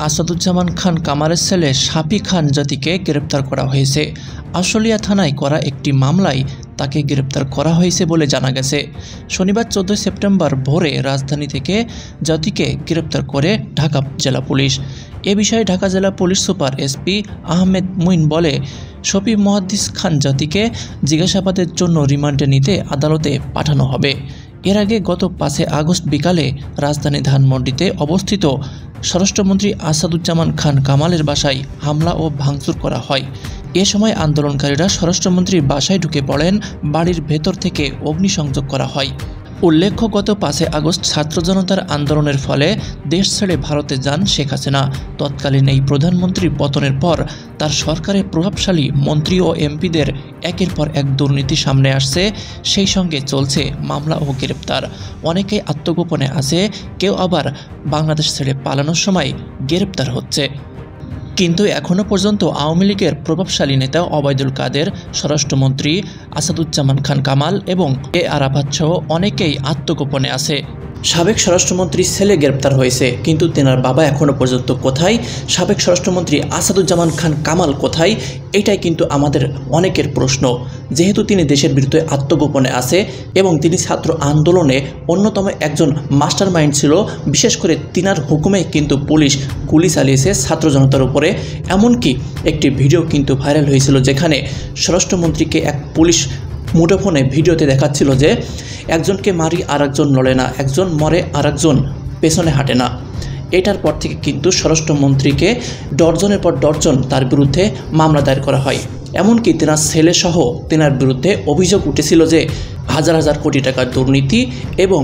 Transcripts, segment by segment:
আসাদুজ্জামান খান কামালের ছেলে সাফি খান জাতিকে গ্রেপ্তার করা হয়েছে। আশুলিয়া থানায় করা একটি মামলায় তাকে গ্রেপ্তার করা হয়েছে বলে জানা গেছে। শনিবার 14 সেপ্টেম্বর ভোরে রাজধানী থেকে জাতিকে গ্রেপ্তার করে ঢাকা জেলা পুলিশ। এ বিষয়ে ঢাকা জেলা police super SP Ahmed Muin বলে, শফি মুহাদ্দিস খান জাতিকে জিজ্ঞাসাবাদের জন্য রিমান্ডে নিতে আদালতে পাঠানো হবে। এর আগে গত 5 আগস্ট বিকালে রাজধানী ধানমন্ডিতে অবস্থিত স্বরাষ্ট্রমন্ত্রী আসাদুজ্জামান খান কামালের বাসায় হামলা ও ভাঙচুর করা হয়। এ সময় আন্দোলনকারীরা স্বরাষ্ট্রমন্ত্রীর বাসায় ঢুকে পড়েন, বাড়ির ভেতর থেকে অগ্নিসংযোগ করা হয়। উল্লেখ্য, গত 5 আগস্ট ছাত্র জনতার আন্দোলনের ফলে দেশ ছেড়ে ভারতে যান শেখ হাসিনা। তৎকালীন এই প্রধানমন্ত্রীর পতনের পর তার সরকারের প্রভাবশালী মন্ত্রী ও এমপিদের একের পর এক দুর্নীতি সামনে আসছে, সেই সঙ্গে চলছে মামলা ও গ্রেপ্তার। অনেকেই আত্মগোপনে আছে, কেউ আবার বাংলাদেশ ছেড়ে পালানোর সময় গ্রেপ্তার হচ্ছে। কিন্তু এখনও পর্যন্ত আওয়ামী লীগের প্রভাবশালী নেতা ওবায়দুল কাদের, স্বরাষ্ট্রমন্ত্রী আসাদুজ্জামান খান কামাল এবং এ আরাফাত সহ অনেকেই আত্মগোপনে আছে। সাবেক স্বরাষ্ট্রমন্ত্রীর ছেলে গ্রেপ্তার হয়েছে, কিন্তু তেনার বাবা এখনও পর্যন্ত কোথায়? সাবেক স্বরাষ্ট্রমন্ত্রী আসাদুজ্জামান খান কামাল কোথায়? এটাই কিন্তু আমাদের অনেকের প্রশ্ন। যেহেতু তিনি দেশের বিরুদ্ধে আত্মগোপনে আছে এবং তিনি ছাত্র আন্দোলনে অন্যতম একজন মাস্টার মাইন্ড ছিল, বিশেষ করে তিনার হুকুমে কিন্তু পুলিশ গুলি চালিয়েছে ছাত্র জনতার উপরে। এমনকি একটি ভিডিও কিন্তু ভাইরাল হয়েছিল, যেখানে স্বরাষ্ট্রমন্ত্রীকে এক পুলিশ মুঠোফোনে ভিডিওতে দেখাচ্ছিল যে একজনকে মারি আর একজন লড়ে না, একজন মরে আর একজন পেছনে হাঁটে না। এটার পর থেকে কিন্তু স্বরাষ্ট্রমন্ত্রীকে ডর্জনের পর ডর্জন তার বিরুদ্ধে মামলা দায়ের করা হয়। এমনকি তেনার ছেলেসহ তেনার বিরুদ্ধে অভিযোগ উঠেছিল যে হাজার হাজার কোটি টাকার দুর্নীতি এবং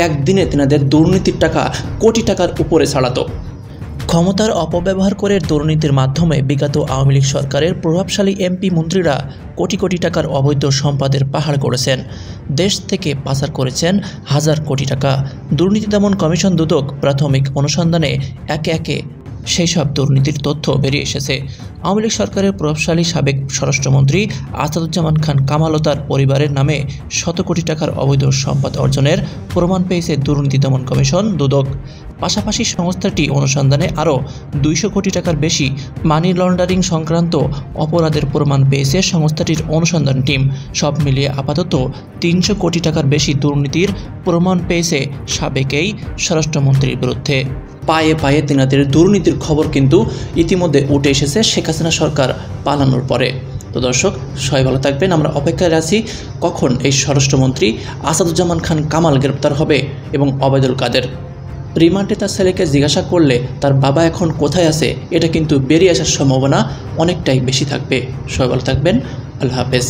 একদিনে তেনাদের দুর্নীতির টাকা কোটি টাকার উপরে ছাড়াতো। ক্ষমতার অপব্যবহার করে দুর্নীতির মাধ্যমে বিগত আওয়ামী লীগ সরকারের প্রভাবশালী এমপি মন্ত্রীরা কোটি কোটি টাকার অবৈধ সম্পদের পাহাড় করেছেন, দেশ থেকে পাচার করেছেন হাজার কোটি টাকা। দুর্নীতি দমন কমিশন দুদক প্রাথমিক অনুসন্ধানে একে একে সেই সব দুর্নীতির তথ্য বেরিয়ে এসেছে। আওয়ামী লীগ সরকারের প্রভাবশালী সাবেক স্বরাষ্ট্রমন্ত্রী আসাদুজ্জামান খান কামাল ও তার পরিবারের নামে শত কোটি টাকার অবৈধ সম্পদ অর্জনের প্রমাণ পেয়েছে দুর্নীতি দমন কমিশন দুদক। পাশাপাশি সংস্থাটি অনুসন্ধানে আরও 200 কোটি টাকার বেশি মানি লন্ডারিং সংক্রান্ত অপরাধের প্রমাণ পেয়েছে সংস্থাটির অনুসন্ধান টিম। সব মিলিয়ে আপাতত 300 কোটি টাকার বেশি দুর্নীতির প্রমাণ পেয়েছে সাবেক এই স্বরাষ্ট্রমন্ত্রীর বিরুদ্ধে। পায়ে পায়ে তেনাদের দুর্নীতির খবর কিন্তু ইতিমধ্যে উঠে এসেছে শেখ হাসিনা সরকার পালানোর পরে। তো দর্শক, সবাই ভালো থাকবেন। আমরা অপেক্ষায় আছি কখন এই স্বরাষ্ট্রমন্ত্রী আসাদুজ্জামান খান কামাল গ্রেপ্তার হবে এবং ওবায়দুল কাদের। রিমান্ডে তার ছেলেকে জিজ্ঞাসা করলে তার বাবা এখন কোথায় আছে, এটা কিন্তু বেরিয়ে আসার সম্ভাবনা অনেকটাই বেশি থাকবে। সবাই ভালো থাকবেন। আল্লাহ হাফেজ।